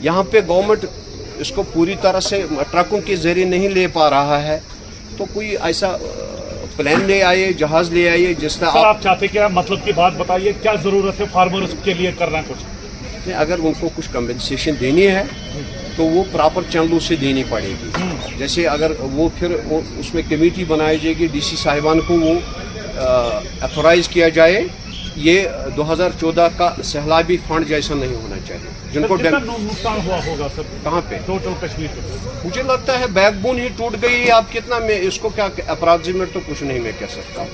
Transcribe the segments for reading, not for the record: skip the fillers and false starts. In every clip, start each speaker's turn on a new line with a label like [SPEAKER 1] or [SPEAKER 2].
[SPEAKER 1] यहाँ पे गवर्नमेंट इसको पूरी तरह से ट्रकों के जरिए नहीं ले पा रहा है, तो कोई ऐसा प्लान ले आए, जहाज ले आए जिससे
[SPEAKER 2] आप चाहते क्या, मतलब की बात बताइए, क्या जरूरत है फार्मर्स के लिए करना कुछ?
[SPEAKER 1] अगर उनको कुछ कंपनसेशन देनी है तो वो प्रॉपर चैनलों से देनी पड़ेगी। जैसे अगर वो फिर उसमें कमेटी बनाई जाएगी, डीसी साहिबान को वो अथोराइज किया जाए। ये 2014 का सैलाबी फंड जैसा नहीं होना चाहिए जिनको
[SPEAKER 2] नुकसान हुआ होगा सर।
[SPEAKER 1] कहाँ पे?
[SPEAKER 2] टोटल कश्मीर पे
[SPEAKER 1] मुझे लगता है बैकबोन ही टूट गई है। आप कितना, मैं इसको क्या अप्रोक्सीमेट तो कुछ नहीं मैं कह सकता,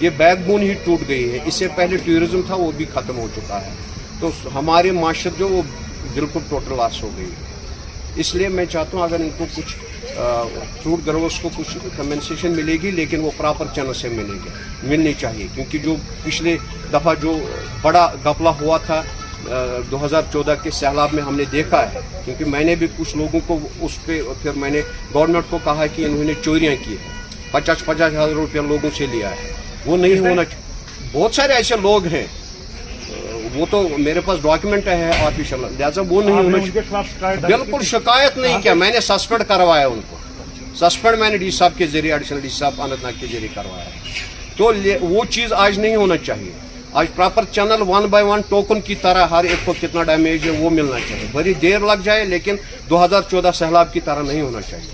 [SPEAKER 1] ये बैकबोन ही टूट गई है। इससे पहले टूरिज्म था वो भी खत्म हो चुका है, तो हमारे माशरत जो वो बिल्कुल टोटल लॉस हो गई है। इसलिए मैं चाहता हूँ अगर इनको कुछ फ्रूट ग्रोवर्स को कुछ कंपनसेशन मिलेगी, लेकिन वो प्रॉपर चैनल से मिलनी चाहिए, क्योंकि जो पिछले दफ़ा जो बड़ा घपला हुआ था 2014 के सैलाब में हमने देखा है, क्योंकि मैंने भी कुछ लोगों को उस पर फिर मैंने गवर्नमेंट को कहा कि इन्होंने चोरियाँ की है, 50-50 हज़ार रुपया लोगों से लिया है, वो नहीं होना चाहिए। बहुत सारे ऐसे लोग हैं, वो तो मेरे पास डॉक्यूमेंट है ऑफिशियल, लिहाजा वो नहीं होना चाहिए। बिल्कुल शिकायत नहीं किया, मैंने सस्पेंड करवाया उनको, सस्पेंड मैंने डी साहब के जरिए, एडिशनल डी साहब अनंतनाग के जरिए करवाया। तो वो चीज़ आज नहीं होना चाहिए। आज प्रॉपर चैनल 1 by 1 टोकन की तरह हर एक को कितना डैमेज है वो मिलना चाहिए, बड़ी देर लग जाए लेकिन 2014 सैलाब की तरह नहीं होना चाहिए।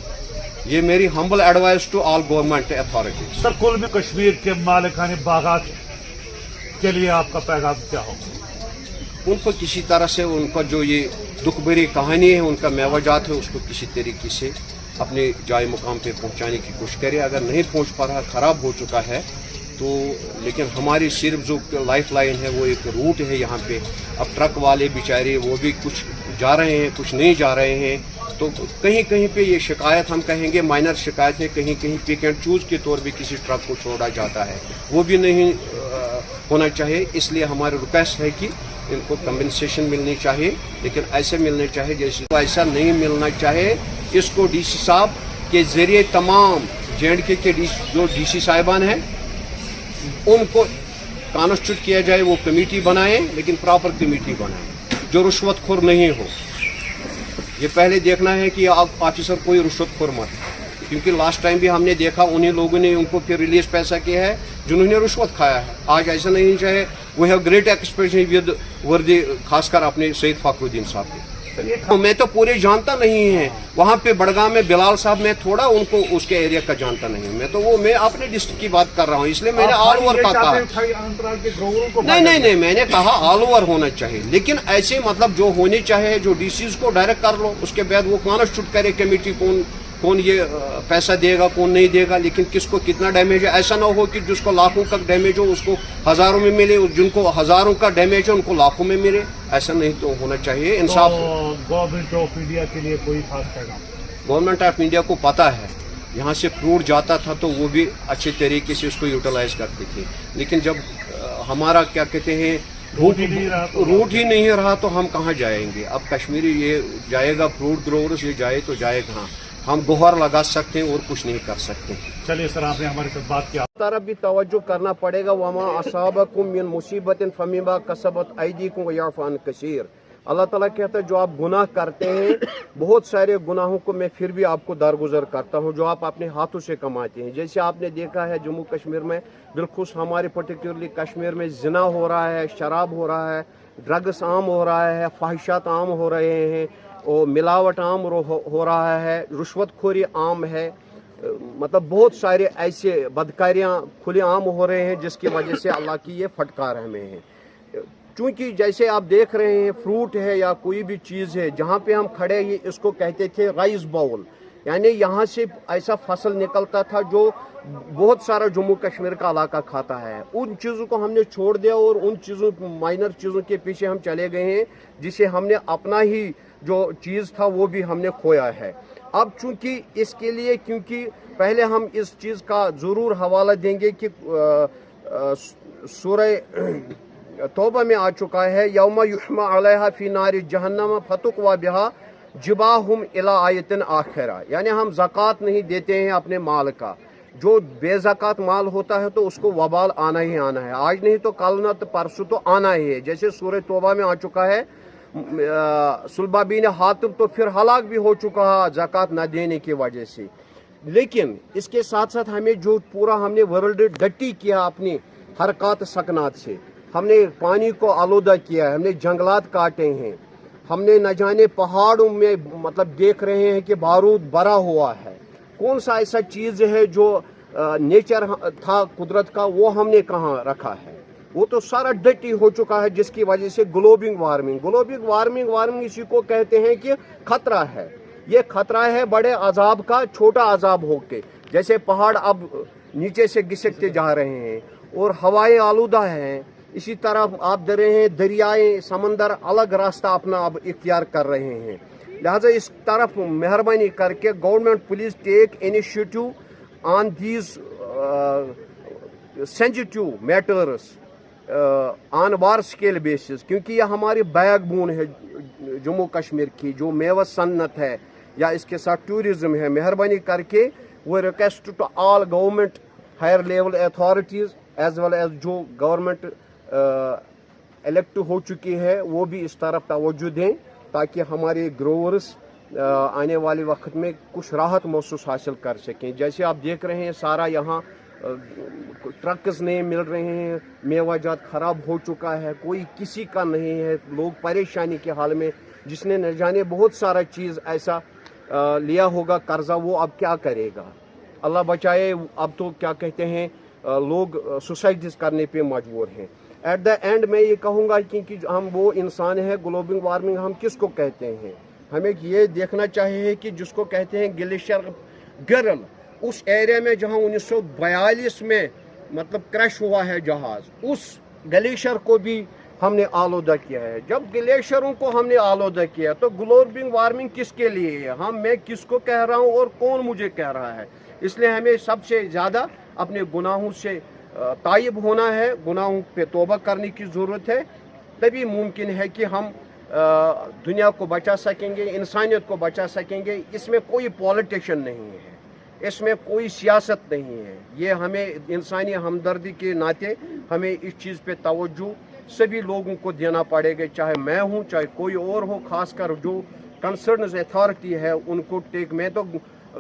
[SPEAKER 1] ये मेरी humble advice to all government authorities.
[SPEAKER 2] Sir, कुल में कश्मीर के मालिकाने बागात के लिए आपका पैगाम क्या होगा?
[SPEAKER 1] उनको किसी तरह से उनका जो ये दुख भरी कहानी है, उनका मेवाजात है, उसको किसी तरीके से अपने जाए मुकाम पे पहुंचाने की कोशिश करें। अगर नहीं पहुंच पा रहा, ख़राब हो चुका है तो, लेकिन हमारी सिर्फ जो लाइफ लाइन है वो एक रूट है यहाँ पे। अब ट्रक वाले बेचारे वो भी कुछ जा रहे हैं, कुछ नहीं जा रहे हैं, तो कहीं कहीं पे ये शिकायत हम कहेंगे माइनर शिकायत है, कहीं कहीं पिक एंड चूज के तौर पे किसी ट्रक को छोड़ा जाता है, वो भी नहीं होना चाहिए। इसलिए हमारी रिक्वेस्ट है कि इनको कंपनसेशन मिलनी चाहिए, लेकिन ऐसे मिलने चाहिए जैसे ऐसा नहीं मिलना चाहिए। इसको डीसी साहब के जरिए तमाम JNK के जो डीसी साहिबान हैं उनको कॉन्स्टिट्यूट किया जाए, वो कमेटी बनाए, लेकिन प्रॉपर कमेटी बनाए जो रुश्वतखोर नहीं हो। ये पहले देखना है कि आप ऑफिसर कोई रुश्वतखोर मत, क्योंकि लास्ट टाइम भी हमने देखा उन्हीं लोगों ने उनको फिर रिलीज पैसा किया है जिन्होंने रुश्वत खाया है। आज ऐसा नहीं चाहिए। We have great expectation with वर्दी, खासकर अपने सैयद फखरुद्दीन साहब के। मैं तो पूरे जानता नहीं है वहाँ पे बड़गाम में बिलाल साहब, मैं थोड़ा उनको उसके एरिया का जानता नहीं हूँ। मैं अपने डिस्ट्रिक्ट की बात कर रहा हूँ, इसलिए मैंने ऑल ओवर का कहा। नहीं, मैंने कहा ऑल ओवर होना चाहिए, लेकिन ऐसे मतलब जो होनी चाहिए, जो डीसीज को डायरेक्ट कर लो, उसके बाद वो कॉन्स्टिट्यूट करे कमेटी कौन ये पैसा देगा कौन नहीं देगा, लेकिन किसको कितना डैमेज है। ऐसा ना हो कि जिसको लाखों का डैमेज हो उसको हजारों में मिले, जिनको हजारों का डैमेज है उनको लाखों में मिले, ऐसा नहीं तो होना चाहिए। इंसाफ।
[SPEAKER 2] गवर्नमेंट ऑफ इंडिया के लिए कोई खास पैगाम? गवर्नमेंट
[SPEAKER 1] ऑफ इंडिया को पता है यहाँ से फ्रूट जाता था तो वो भी अच्छे तरीके से उसको यूटिलाइज करते थे, लेकिन जब हमारा क्या कहते हैं रूट ही नहीं रहा तो हम कहाँ जाएंगे। अब कश्मीरी ये जाएगा, फ्रूट ग्रोवर्स ये जाए तो जाए कहाँ? हम गुहार लगा सकते हैं और कुछ नहीं कर सकते।
[SPEAKER 2] चलिए सर, आपने हमारे साथ बात किया।
[SPEAKER 1] तरफ भी तवज्जो करना पड़ेगा। वमा असाबकुम मिन मुसीबतिन फमिमा कसबत ऐदीकुम व यअफू अन कसीर। अल्लाह ताला कहता है जो आप गुनाह करते हैं, बहुत सारे गुनाहों को मैं फिर भी आपको दरगुजर करता हूँ जो आप अपने हाथों से कमाते हैं। जैसे आपने देखा है जम्मू कश्मीर में, बिलखुस हमारे पर्टिकुलरली कश्मीर में जिना हो रहा है, शराब हो रहा है, ड्रग्स आम हो रहा है, फाहिशात आम हो रहे हैं, और मिलावट आम हो रहा है, रुश्वतखोरी आम है, मतलब बहुत सारे ऐसे बदकारियाँ खुले आम हो रहे हैं जिसकी वजह से अल्लाह की ये फटकार हमें है। चूँकि जैसे आप देख रहे हैं फ्रूट है या कोई भी चीज़ है, जहाँ पे हम खड़े ये इसको कहते थे राइस बाउल, यानी यहाँ से ऐसा फसल निकलता था जो बहुत सारा जम्मू कश्मीर का इलाका खाता है। उन चीज़ों को हमने छोड़ दिया और उन चीज़ों माइनर चीज़ों के पीछे हम चले गए हैं, जिसे हमने अपना ही जो चीज़ था वो भी हमने खोया है। अब चूंकि इसके लिए, क्योंकि पहले हम इस चीज़ का ज़रूर हवाला देंगे कि सूरह तौबा में आ चुका है, यौमा युहमा अलैहा फी नारि जहन्नम फतुक्वा बिहा जिबाहुम इला आयतिन आखिरा, यानी हम ज़कात नहीं देते हैं अपने माल का। जो बेज़कात माल होता है तो उसको वबाल आना ही आना है, आज नहीं तो कल ना तो परसों तो आना ही है। जैसे सूरह तौबा में आ चुका है, सुलभा बिन हातिब तो फिर हलाक भी हो चुका है ज़कात न देने की वजह से। लेकिन इसके साथ साथ हमें जो पूरा हमने वर्ल्ड डटी किया अपनी हरकत सकनात से, हमने पानी को आलूदा किया है, हमने जंगलात काटे हैं, हमने न जाने पहाड़ों में मतलब देख रहे हैं कि बारूद भरा हुआ है। कौन सा ऐसा चीज़ है जो नेचर था कुदरत का, वो हमने कहाँ रखा है? वो तो सारा डटी हो चुका है, जिसकी वजह से ग्लोबल वार्मिंग इसी को कहते हैं कि खतरा है। ये खतरा है बड़े अजाब का छोटा अजाब होके, जैसे पहाड़ अब नीचे से घिसकते जा रहे हैं और हवाएं आलूदा हैं, इसी तरह आप दे रहे हैं दरियाएं समंदर अलग रास्ता अपना अब इख्तियार कर रहे हैं। लिहाजा इस तरफ मेहरबानी करके government please take initiative on these sensitive matters on war scale basis, क्योंकि यह हमारी बैकबोन है जम्मू कश्मीर की, जो मेवा सन्नत है या इसके साथ टूरिज्म है। मेहरबानी करके वो request to all government higher level authorities as well as जो गवर्नमेंट इलेक्ट हो चुकी है वो भी इस तरफ तवज्जो दें, ताकि हमारे ग्रोवर्स आने वाले वक्त में कुछ राहत महसूस हासिल कर सकें। जैसे आप देख रहे हैं सारा यहाँ ट्रक्स नहीं मिल रहे हैं, मेवाजात ख़राब हो चुका है, कोई किसी का नहीं है, लोग परेशानी के हाल में। जिसने न जाने बहुत सारा चीज़ ऐसा लिया होगा कर्जा, वो अब क्या करेगा? अल्लाह बचाए। अब तो क्या कहते हैं लोग सुसाइड करने पे मजबूर हैं। एट द एंड मैं ये कहूँगा कि हम वो इंसान हैं, ग्लोबल वार्मिंग हम किसको कहते हैं? हमें ये देखना चाहिए कि जिसको कहते हैं ग्लेशियर गिरल, उस एरिया में जहाँ 1942 में मतलब क्रैश हुआ है जहाज, उस ग्लेशियर को भी हमने आलूदा किया है। जब ग्लेशियरों को हमने आलूदा किया तो ग्लोबल वार्मिंग किसके लिए है? मैं किसको कह रहा हूँ और कौन मुझे कह रहा है? इसलिए हमें सबसे ज़्यादा अपने गुनाहों से ताइब होना है, गुनाहों पे तौबा करने की ज़रूरत है। तभी मुमकिन है कि हम दुनिया को बचा सकेंगे, इंसानियत को बचा सकेंगे। इसमें कोई पॉलिटिशियन नहीं है, इसमें कोई सियासत नहीं है। ये हमें इंसानी हमदर्दी के नाते हमें इस चीज़ पे तवज्जो सभी लोगों को देना पड़ेगा, चाहे मैं हूँ चाहे कोई और हो। खासकर जो कंसर्न अथॉरिटी है उनको टेक, मैं तो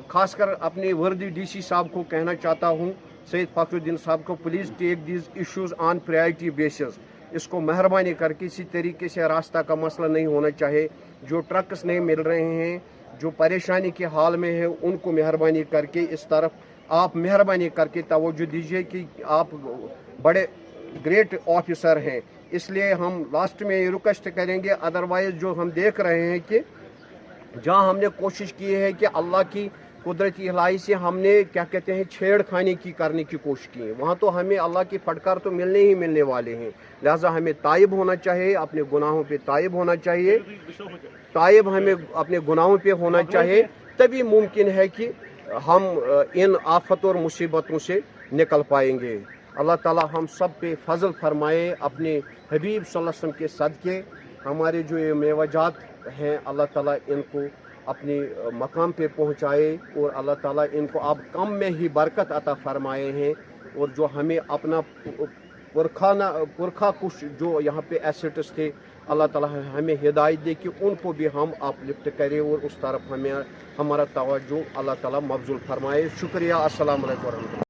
[SPEAKER 1] खासकर अपने वर्दी डीसी साहब को कहना चाहता हूँ, सैयद फखरुद्दीन साहब को, please take these issues on priority basis. इसको मेहरबानी करके इसी तरीके से रास्ता का मसला नहीं होना चाहिए। जो ट्रक्स नहीं मिल रहे हैं, जो परेशानी के हाल में है, उनको मेहरबानी करके इस तरफ आप मेहरबानी करके तवज्जो दीजिए कि आप बड़े ग्रेट ऑफिसर हैं। इसलिए हम लास्ट में ये रिक्वेस्ट करेंगे। अदरवाइज जो हम देख रहे हैं कि जहाँ हमने कोशिश की है कि अल्लाह की कुदरती इलाही से हमने क्या कहते हैं छेड़खानी करने की कोशिश की है, वहाँ तो हमें अल्लाह की फटकार तो मिलने ही मिलने वाले हैं। लिहाजा हमें ताइब होना चाहिए, अपने गुनाहों पे ताइब होना चाहिए, ताइब हमें अपने गुनाहों पे होना चाहिए। तभी मुमकिन है कि हम इन आफत और मुसीबतों से निकल पाएंगे। अल्लाह ताला हम सब पे फजल फरमाए अपने हबीब सल्लल्लाहु अलैहि वसल्लम के सदके। हमारे जो ये मेवाजात हैं अल्लाह ताला इनको अपने मकाम पे पहुँचाए और अल्लाह ताला इनको आप कम में ही बरकत अता फरमाए हैं। और जो हमें अपना पुरखा कुछ जो यहाँ पे एसेट्स थे, अल्लाह ताला हमें हिदायत दे कि उनको भी हम अपलिफ्ट करें और उस तरफ हमें हमारा तवज्जो अल्लाह ताला मबजूल फरमाए। शुक्रिया। अस्सलाम वालेकुम।